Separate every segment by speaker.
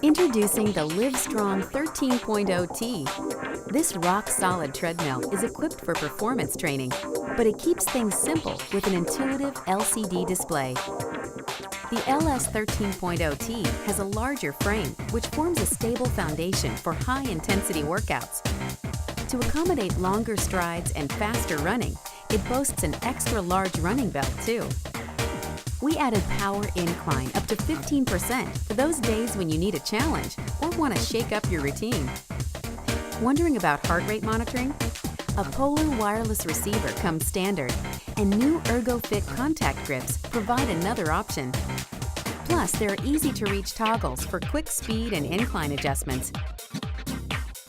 Speaker 1: Introducing the Livestrong 13.0T. This rock-solid treadmill is equipped for performance training, but it keeps things simple with an intuitive LCD display. The LS 13.0T has a larger frame, which forms a stable foundation for high-intensity workouts. To accommodate longer strides and faster running, it boasts an extra-large running belt, too. We added power incline up to 15% for those days when you need a challenge or want to shake up your routine. Wondering about heart rate monitoring? A Polar wireless receiver comes standard, and new ErgoFit contact grips provide another option. Plus, there are easy-to-reach toggles for quick speed and incline adjustments.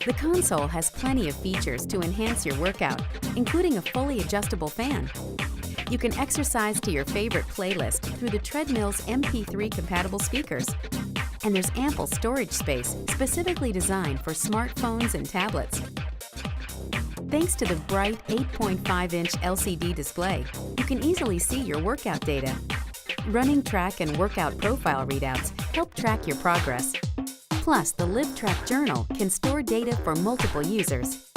Speaker 1: The console has plenty of features to enhance your workout, including a fully adjustable fan. You can exercise to your favorite playlist through the treadmill's MP3 compatible speakers. And there's ample storage space specifically designed for smartphones and tablets. Thanks to the bright 8.5-inch LCD display, you can easily see your workout data. Running track and workout profile readouts help track your progress. Plus, the LiveTrack Journal can store data for multiple users.